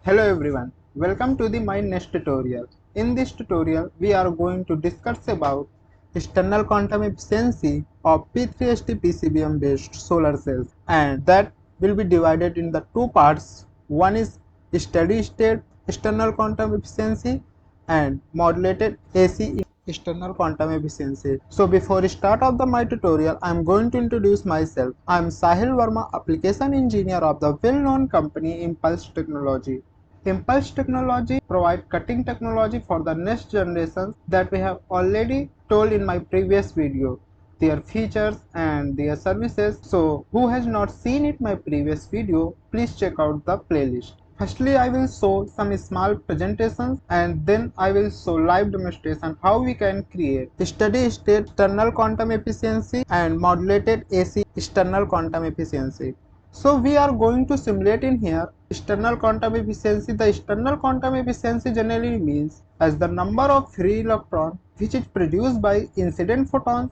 Hello everyone, welcome to my next tutorial. In this tutorial, we are going to discuss about external quantum efficiency of P3ST PCBM based solar cells, and that will be divided in the two parts. One is steady state external quantum efficiency and modulated AC external quantum efficiency. So before start of my tutorial, I am going to introduce myself. I am Sahil Verma, application engineer of the well-known company Impulse Technology. Impulse Technology provides cutting technology for the next generation that we have already told in my previous video, their features and their services. So who has not seen it my previous video, please check out the playlist. Firstly, I will show some small presentations and then I will show live demonstration how we can create steady state external quantum efficiency and modulated AC external quantum efficiency. So we are going to simulate in here external quantum efficiency. The external quantum efficiency generally means as the number of free electrons which is produced by incident photons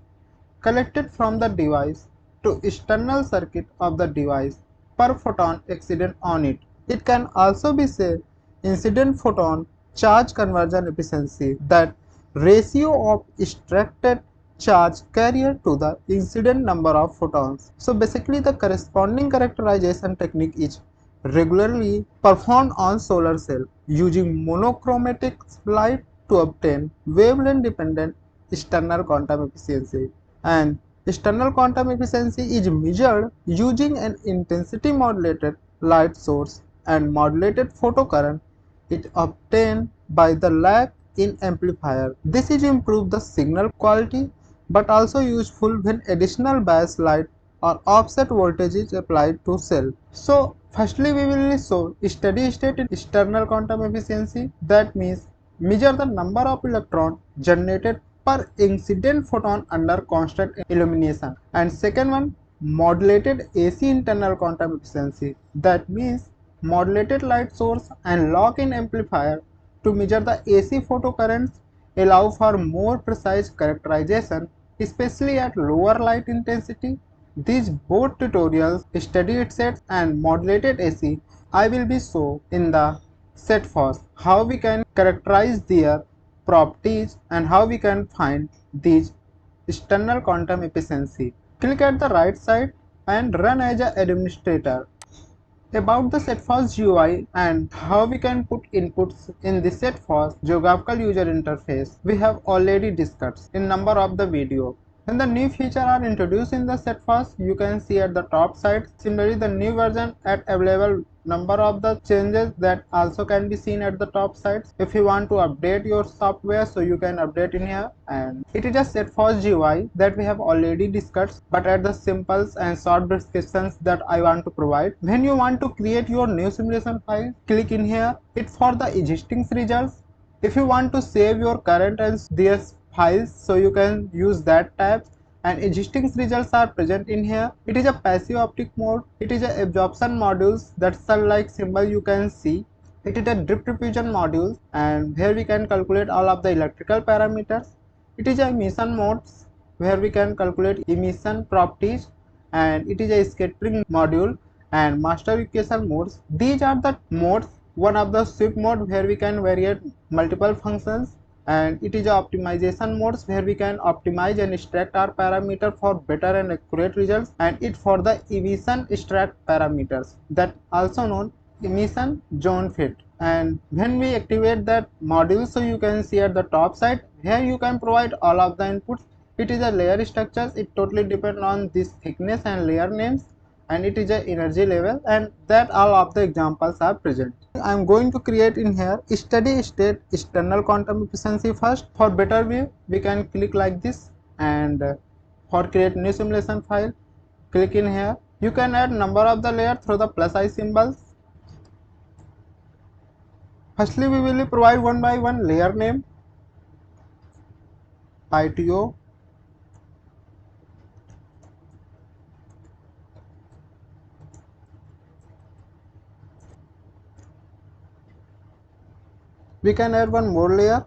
collected from the device to external circuit of the device per photon incident on it. It can also be said incident photon charge conversion efficiency, that ratio of extracted charge carrier to the incident number of photons. So basically the corresponding characterization technique is regularly performed on solar cell using monochromatic light to obtain wavelength dependent external quantum efficiency. And external quantum efficiency is measured using an intensity modulated light source and modulated photocurrent. It obtained by the lag in amplifier. This is improve the signal quality but also useful when additional bias light or offset voltage is applied to cell. So firstly we will show steady state external quantum efficiency, that means measure the number of electrons generated per incident photon under constant illumination. And second one, modulated AC internal quantum efficiency, that means modulated light source and lock-in amplifier to measure the AC photocurrents allow for more precise characterization, especially at lower light intensity. These both tutorials, steady state and modulated AC, I will be show in the Setfos how we can characterize their properties and how we can find these external quantum efficiency. Click at the right side and run as an administrator. About the Setfos GUI and how we can put inputs in the Setfos geographical user interface, we have already discussed in number of the video. When the new feature are introduced in the Setfos, you can see at the top side. Similarly, the new version at available number of the changes that also can be seen at the top side. If you want to update your software, so you can update in here, and it is a Setfos GUI that we have already discussed, but at the simple and short descriptions that I want to provide. When you want to create your new simulation file, click in here. It's for the existing results. If you want to save your current and their files, so you can use that tab, and existing results are present in here. It is a passive optic mode. It is a absorption modules, that's the like symbol you can see. It is a drift diffusion module, and here we can calculate all of the electrical parameters. It is a emission modes where we can calculate emission properties, and it is a scattering module and master equation modes. These are the modes. One of the sweep mode where we can vary multiple functions, and it is a optimization modes where we can optimize and extract our parameter for better and accurate results, and it for the emission extract parameters, that also known emission zone fit. And when we activate that module, so you can see at the top side here you can provide all of the inputs. It is a layer structures. It totally depends on this thickness and layer names, and it is a energy level, and that all of the examples are present. I am going to create in here steady state external quantum efficiency first. For better view, we can click like this, and for create new simulation file, click in here. You can add number of the layer through the plus I symbols. Firstly, we will provide one by one layer name, ITO, we can add one more layer,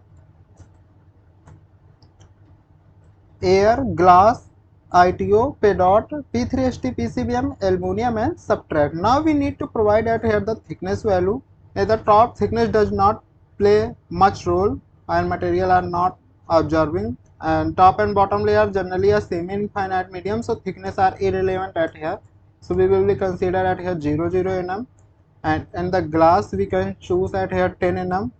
air, glass, ITO, PEDOT, P3ST, PCBM, aluminum and subtract. Now we need to provide at here the thickness value. The top thickness does not play much role and material are not absorbing, and top and bottom layer generally a semi-infinite medium, so thickness are irrelevant at here. So we will be consider at here 0 mm, and in the glass we can choose at here 10 mm.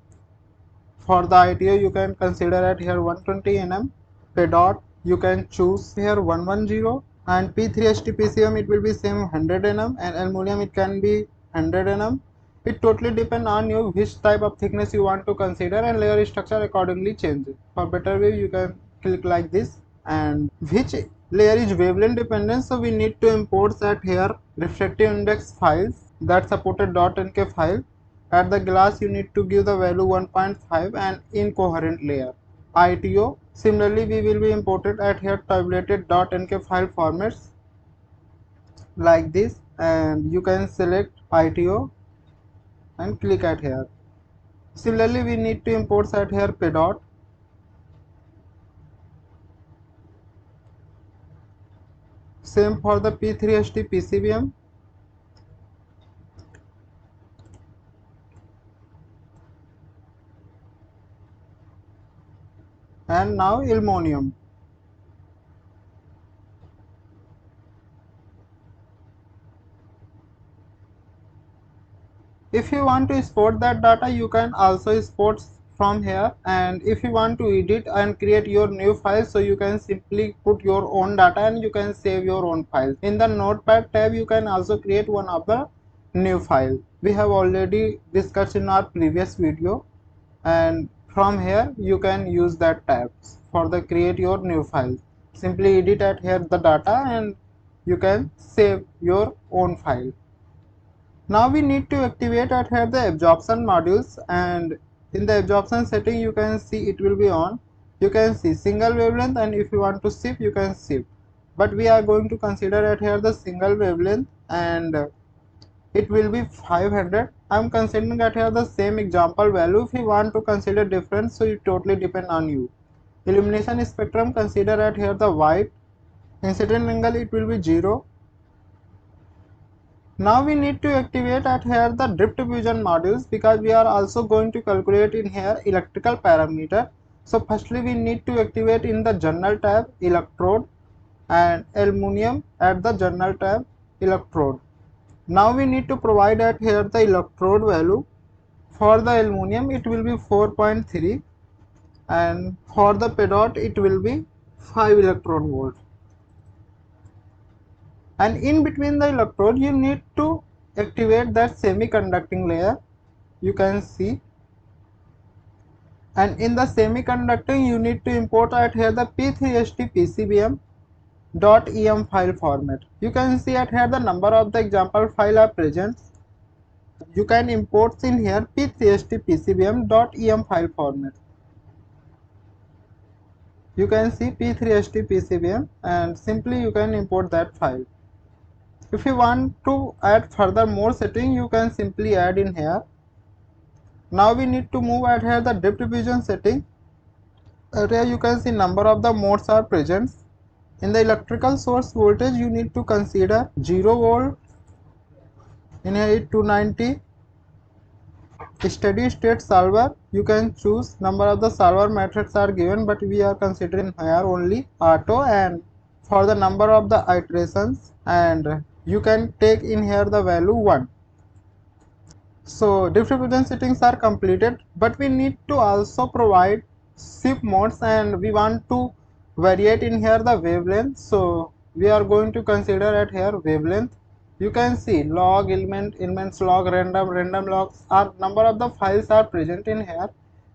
For the ITO you can consider at here 120 mm. Pedot you can choose here 110, and P3ST PCM it will be same 100 nm, and aluminum it can be 100 nm. It totally depends on you which type of thickness you want to consider, and layer structure accordingly changes. For better view you can click like this. And which layer is wavelength dependent, so we need to import that here refractive index files that supported .nk file. At the glass you need to give the value 1.5 and incoherent layer. ITO similarly we will be imported at here tabulated .nk file formats like this, and you can select ITO and click at here. Similarly we need to import at here pedot. Same for the P3ST PCBM. And now aluminum. If you want to export that data you can also export from here, and if you want to edit and create your new file, so you can simply put your own data and you can save your own file. In the notepad tab you can also create one of the new file. We have already discussed in our previous video, and from here you can use that tab for the create your new file. Simply edit at here the data and you can save your own file. Now we need to activate at here the absorption modules, and in the absorption setting you can see it will be on. You can see single wavelength, and if you want to shift you can shift, but we are going to consider at here the single wavelength, and it will be 500. I am considering at here the same example value. If you want to consider different, so it totally depend on you. Illumination spectrum consider at here the white. Incident angle it will be 0. Now we need to activate at here the drift diffusion modules, because we are also going to calculate in here electrical parameter. So firstly we need to activate in the journal tab electrode, and aluminum at the journal tab electrode. Now we need to provide at here the electrode value. For the aluminum it will be 4.3, and for the pedot it will be 5 electron volt. And in between the electrode you need to activate that semiconducting layer, you can see. And in the semiconducting you need to import at here the P3ST PCBM .em file format. You can see at here the number of the example file are present. You can import in here P3ST PCBM .em file format. You can see P3ST PCBM, and simply you can import that file. If you want to add further more setting you can simply add in here. Now we need to move at here the drift diffusion setting. At here you can see number of the modes are present. In the electrical source voltage you need to consider 0 volt, in here 290. Steady state solver you can choose, number of the solver methods are given, but we are considering here only auto, and for the number of the iterations, and you can take in here the value 1. So drift diffusion settings are completed, but we need to also provide shift modes, and we want to variate in here the wavelength. So we are going to consider at here wavelength. You can see log, elements log, random logs, are number of the files are present in here.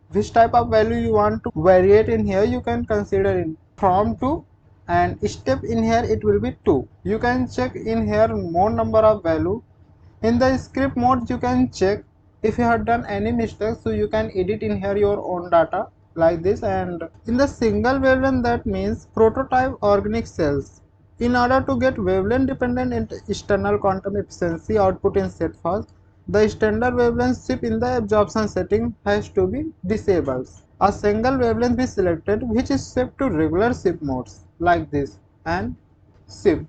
Which type of value you want to variate in here you can consider in from 2, and step in here it will be 2. You can check in here more number of value. In the script mode you can check if you have done any mistakes, so you can edit in here your own data like this. And in the single wavelength, that means prototype organic cells. In order to get wavelength dependent external quantum efficiency output in Setfos, the standard wavelength shift in the absorption setting has to be disabled. A single wavelength is selected which is shift to regular shift modes like this and shift,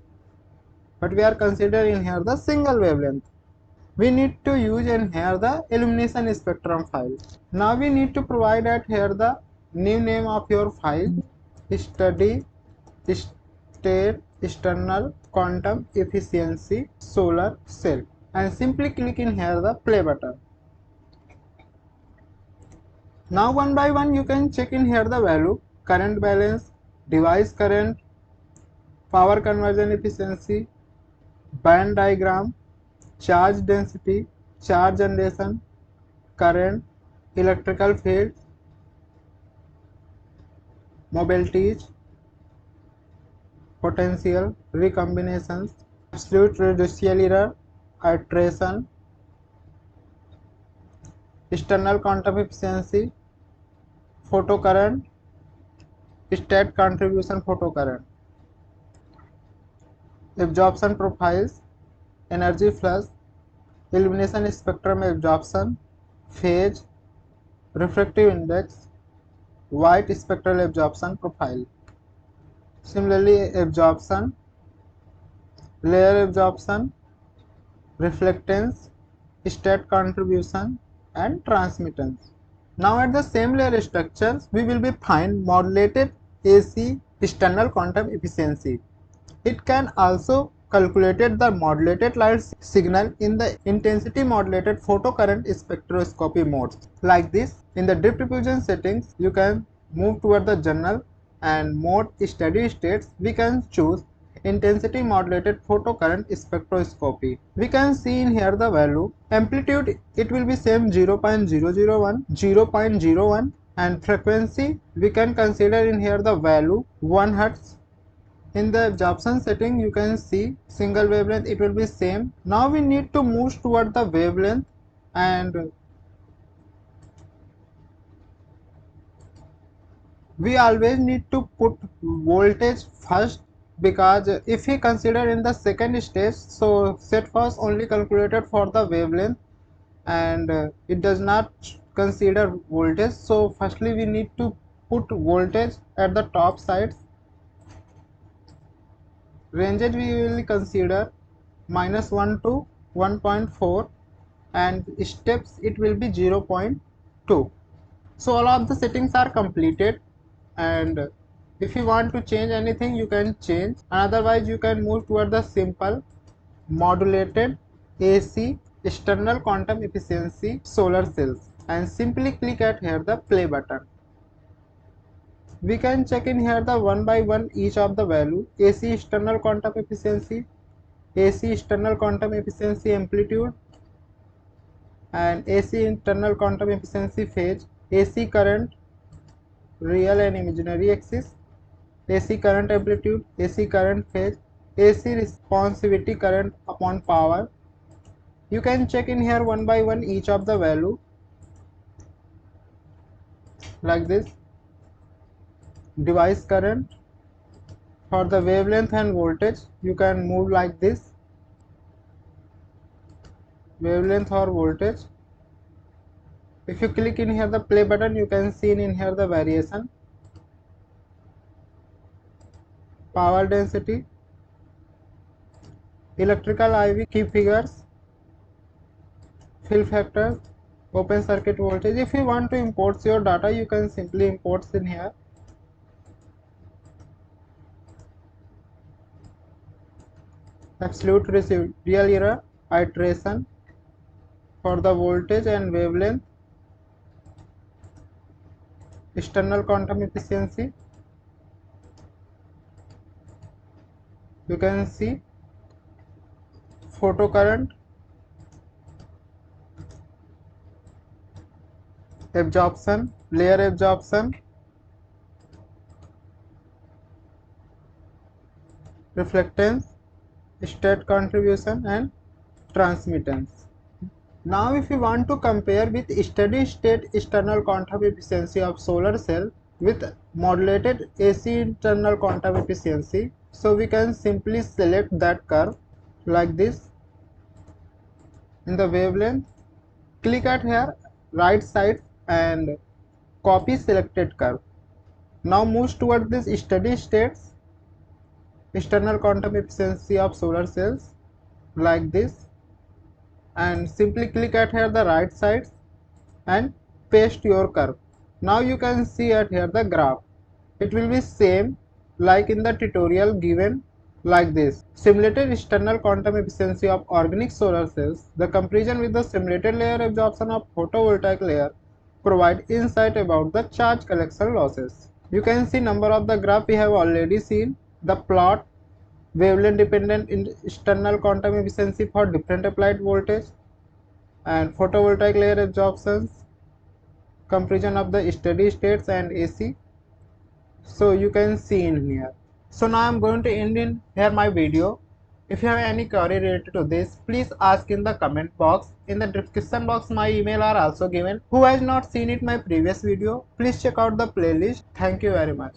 but we are considering here the single wavelength. we need to use in here the illumination spectrum file. Now we need to provide at here the new name of your file, study state external quantum efficiency solar cell, and simply click in here the play button. Now one by one you can check in here the value, current balance, device current, power conversion efficiency, band diagram, charge density, charge generation, current, electrical field, mobility, potential, recombinations, absolute reducible error, iteration, external quantum efficiency, photocurrent, state contribution photocurrent, absorption profiles, energy flux, illumination spectrum absorption, phase, refractive index, white spectral absorption profile. Similarly, absorption, layer absorption, reflectance, state contribution, and transmittance. Now at the same layer structures, we will be find modulated AC external quantum efficiency. It can also calculate the modulated light signal in the intensity modulated photocurrent spectroscopy modes. Like this, in the depth diffusion settings, you can move toward the general and mode steady states. We can choose intensity modulated photocurrent spectroscopy. We can see in here the value. Amplitude, it will be same 0.001, 0.01, and frequency, we can consider in here the value 1 Hz. In the absorption setting, you can see single wavelength, it will be same. Now we need to move toward the wavelength, and we always need to put voltage first, because if we consider in the second stage, so Setfos only calculated for the wavelength, and it does not consider voltage. So firstly we need to put voltage at the top sides. Ranges we will consider -1 to 1.4, and steps it will be 0.2. So all of the settings are completed, and if you want to change anything you can change, and otherwise you can move toward the simple modulated AC external quantum efficiency solar cells, and simply click at here the play button. We can check in here the one by one each of the value. AC external quantum efficiency, AC external quantum efficiency amplitude, and AC internal quantum efficiency phase, AC current real and imaginary axis, AC current amplitude, AC current phase, AC responsivity current upon power. You can check in here one by one each of the value like this. Device current, for the wavelength and voltage you can move like this, wavelength or voltage. If you click in here the play button, you can see in here the variation. Power density, electrical IV key figures, fill factor, open circuit voltage. If you want to import your data, you can simply import in here. Absolute residual error, iteration for the voltage and wavelength, external quantum efficiency. You can see photocurrent, absorption, layer absorption, reflectance, state contribution, and transmittance. Now if you want to compare with steady state external quantum efficiency of solar cell with modulated AC internal quantum efficiency, so we can simply select that curve like this. In the wavelength, click at here right side and copy selected curve. Now move toward this steady states external quantum efficiency of solar cells like this. and simply click at here the right side and paste your curve. Now you can see at here the graph. It will be same like in the tutorial given like this. Simulated external quantum efficiency of organic solar cells. The comparison with the simulated layer absorption of photovoltaic layer provide insight about the charge collection losses. You can see number of the graph we have already seen. The plot wavelength dependent in external quantum efficiency for different applied voltage and photovoltaic layer absorptions, comparison of the steady states and AC. So you can see in here. So now I'm going to end in here my video. If you have any query related to this, please ask in the comment box. In the description box my email are also given. Who has not seen it my previous video, please check out the playlist. Thank you very much.